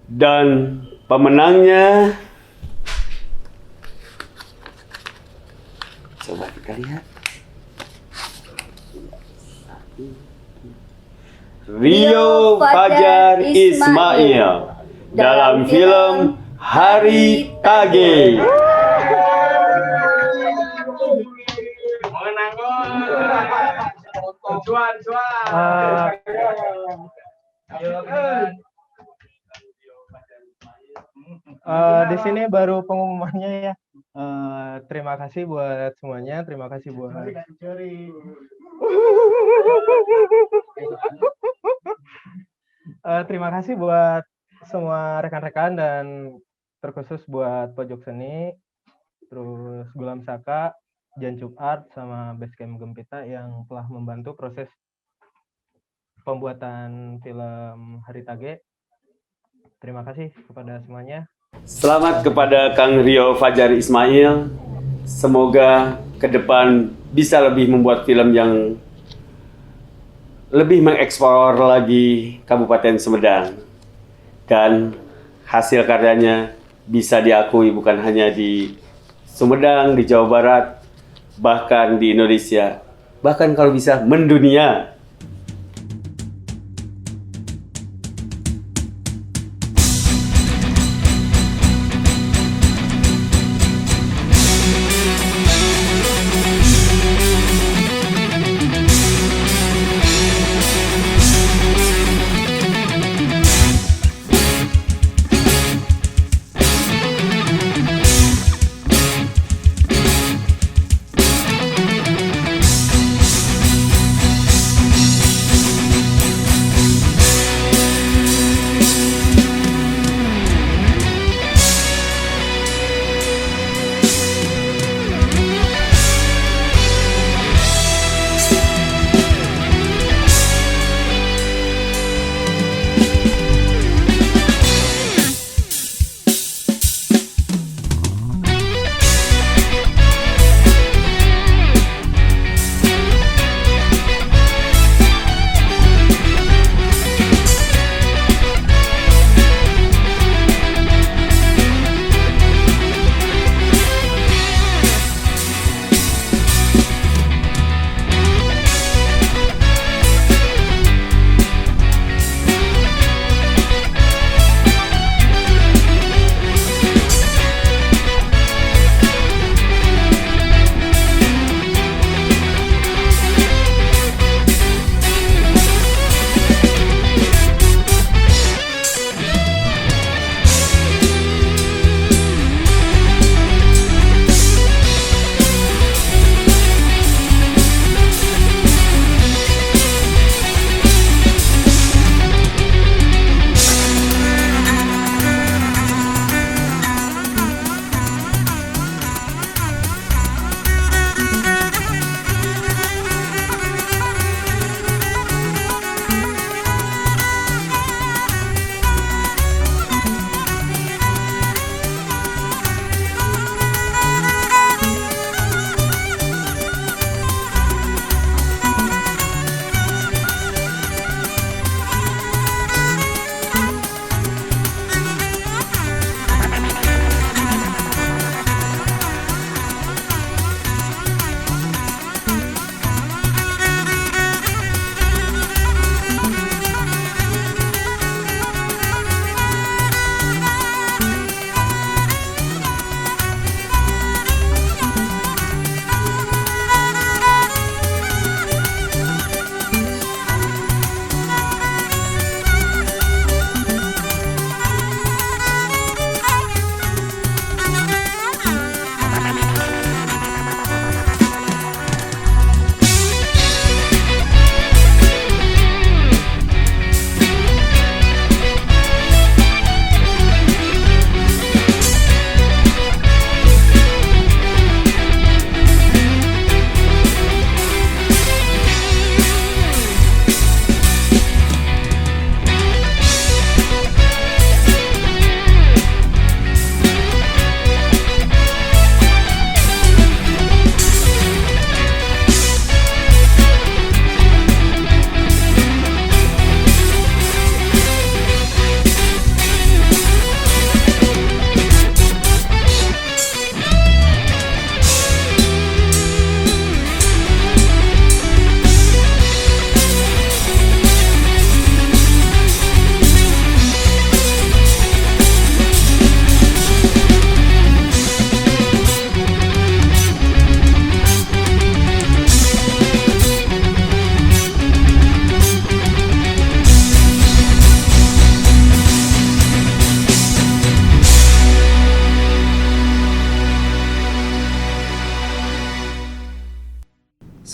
Dan pemenangnya, coba kita lihat, Rio Fajar Ismail dalam film Hari Tage. Di sini baru pengumumannya ya. Terima kasih buat semuanya. Terima kasih buat terima kasih buat semua rekan-rekan dan terkhusus buat Pojok Seni, terus Gulam Saka, Jancup Art sama Basecamp Gempita yang telah membantu proses pembuatan film Hari Tage. Terima kasih kepada semuanya. Selamat kepada Kang Rio Fajar Ismail. Semoga ke depan bisa lebih membuat film yang lebih mengeksplor lagi Kabupaten Sumedang. Dan hasil karyanya bisa diakui bukan hanya di Sumedang, di Jawa Barat, bahkan di Indonesia. Bahkan kalau bisa mendunia.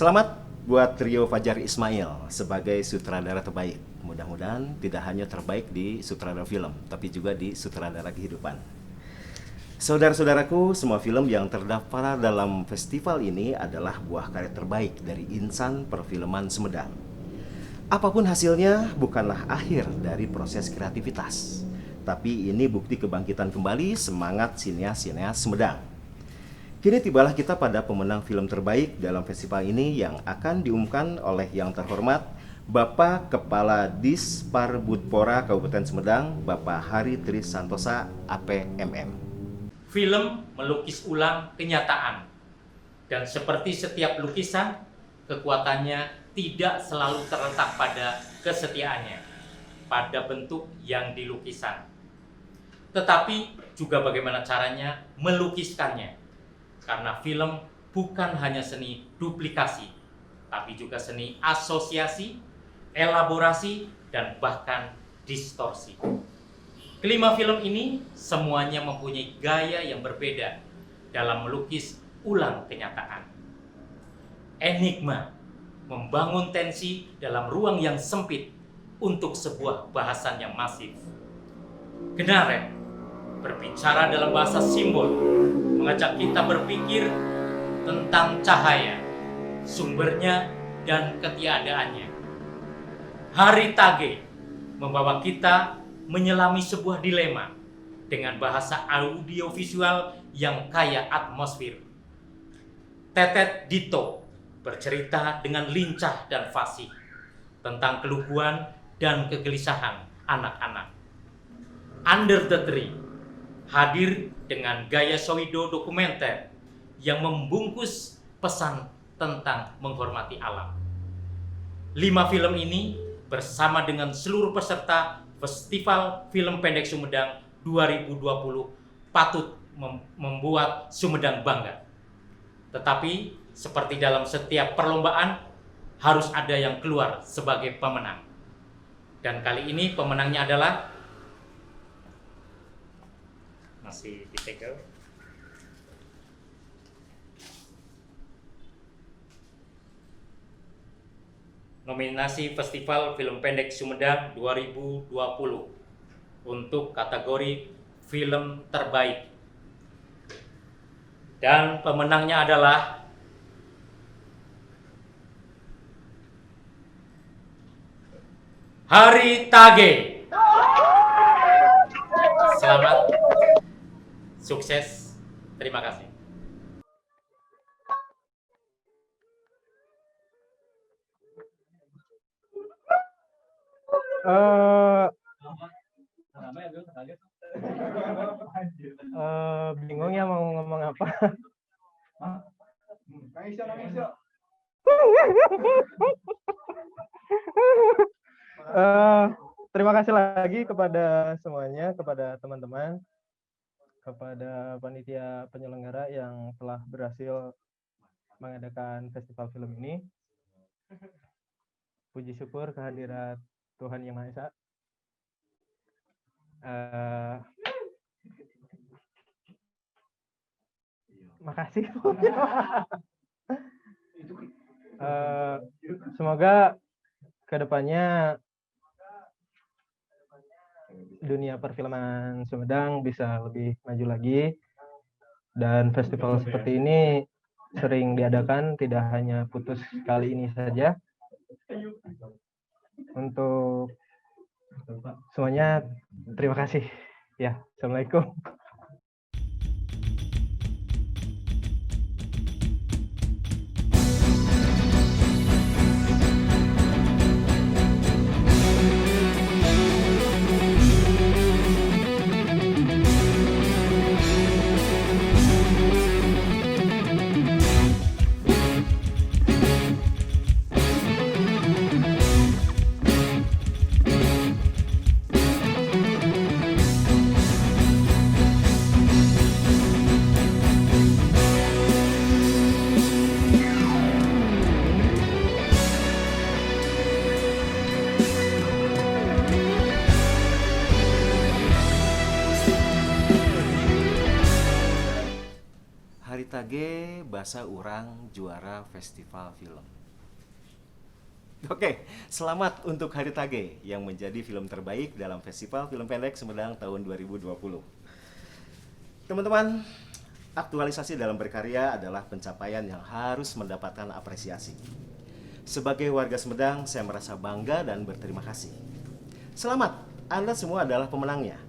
Selamat buat Rio Fajar Ismail sebagai sutradara terbaik. Mudah-mudahan tidak hanya terbaik di sutradara film, tapi juga di sutradara kehidupan. Saudara-saudaraku, semua film yang terdaftar dalam festival ini adalah buah karya terbaik dari insan perfilman Sumedang. Apapun hasilnya bukanlah akhir dari proses kreativitas, tapi ini bukti kebangkitan kembali semangat sineas-sineas Sumedang. Kini tibalah kita pada pemenang film terbaik dalam festival ini yang akan diumumkan oleh yang terhormat Bapak Kepala Disparbudpora Kabupaten Sumedang, Bapak Hari Tri Santosa, APMM. Film melukis ulang kenyataan. Dan seperti setiap lukisan, kekuatannya tidak selalu terletak pada kesetiaannya, pada bentuk yang dilukisan. Tetapi juga bagaimana caranya melukiskannya. Karena film bukan hanya seni duplikasi, tapi juga seni asosiasi, elaborasi, dan bahkan distorsi. Kelima film ini semuanya mempunyai gaya yang berbeda dalam melukis ulang kenyataan. Enigma membangun tensi dalam ruang yang sempit untuk sebuah bahasan yang masif. Genaret berbicara dalam bahasa simbol, mengajak kita berpikir tentang cahaya, sumbernya, dan ketiadaannya. Hari Tage membawa kita menyelami sebuah dilema dengan bahasa audiovisual yang kaya atmosfer. Tetet Dito bercerita dengan lincah dan fasih tentang keluguan dan kegelisahan anak-anak. Under the Tree hadir dengan gaya Sowido dokumenter yang membungkus pesan tentang menghormati alam. 5 film ini bersama dengan seluruh peserta Festival Film Pendek Sumedang 2020 patut membuat Sumedang bangga. Tetapi seperti dalam setiap perlombaan harus ada yang keluar sebagai pemenang. Dan kali ini pemenangnya adalah masih ditegel. Nominasi Festival Film Pendek Sumedang 2020 untuk kategori film terbaik. Dan pemenangnya adalah Hari Tage. Selamat, sukses, terima kasih. Bingung ya mau ngomong apa. Terima kasih lagi kepada semuanya, kepada teman-teman, kepada panitia penyelenggara yang telah berhasil mengadakan festival film ini. Puji syukur kehadirat Tuhan Yang Maha Esa. Makasih. Semoga kedepannya dunia perfilman Sumedang bisa lebih maju lagi, dan festival seperti ini sering diadakan, tidak hanya putus kali ini saja. Untuk semuanya terima kasih ya. Assalamualaikum. Tage bahasa urang juara festival film. Oke, selamat untuk Hari Tage yang menjadi film terbaik dalam Festival Film Pendek Sumedang tahun 2020. Teman-teman, aktualisasi dalam berkarya adalah pencapaian yang harus mendapatkan apresiasi. Sebagai warga Sumedang, saya merasa bangga dan berterima kasih. Selamat, Anda semua adalah pemenangnya.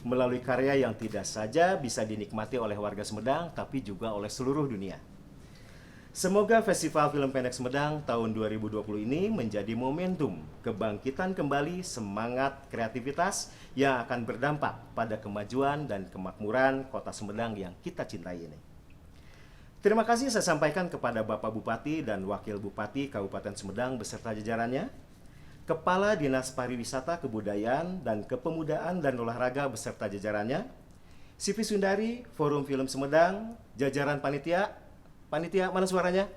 Melalui karya yang tidak saja bisa dinikmati oleh warga Sumedang, tapi juga oleh seluruh dunia. Semoga Festival Film Pendek Sumedang tahun 2020 ini menjadi momentum kebangkitan kembali semangat kreativitas yang akan berdampak pada kemajuan dan kemakmuran kota Sumedang yang kita cintai ini. Terima kasih saya sampaikan kepada Bapak Bupati dan Wakil Bupati Kabupaten Sumedang beserta jajarannya, Kepala Dinas Pariwisata, Kebudayaan, dan Kepemudaan dan Olahraga beserta jajarannya, Sivi Sundari, Forum Film Sumedang, jajaran panitia, mana suaranya?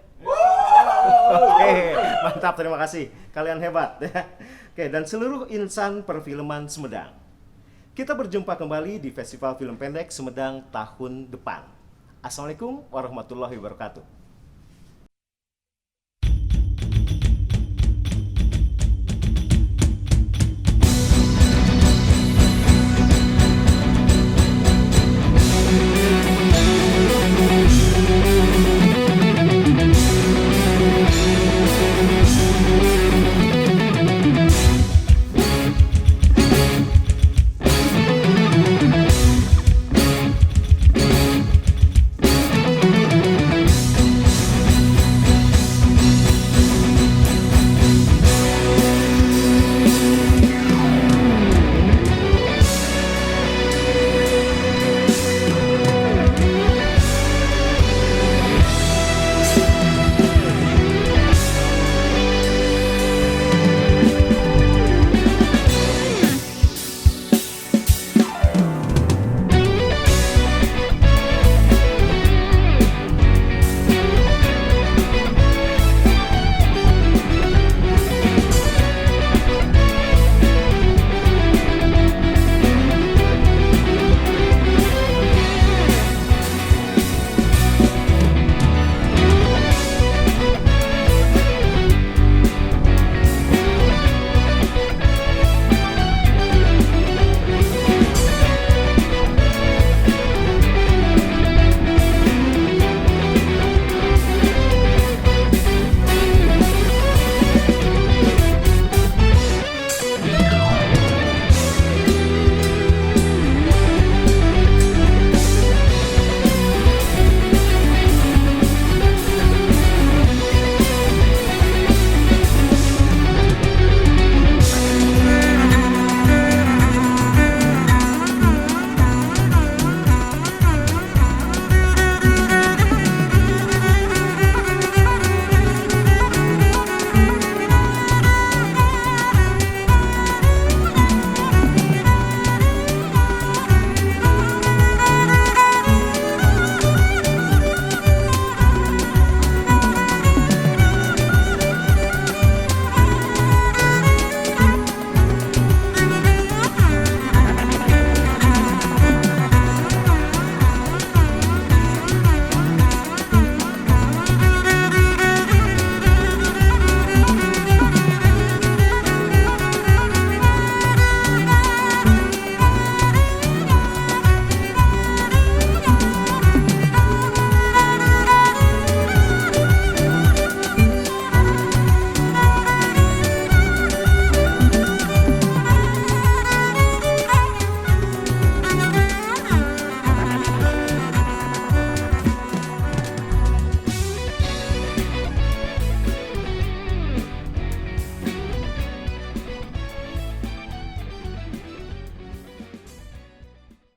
Oke, mantap, terima kasih. Kalian hebat. Oke, dan seluruh insan perfilman Sumedang. Kita berjumpa kembali di Festival Film Pendek Sumedang tahun depan. Assalamualaikum warahmatullahi wabarakatuh.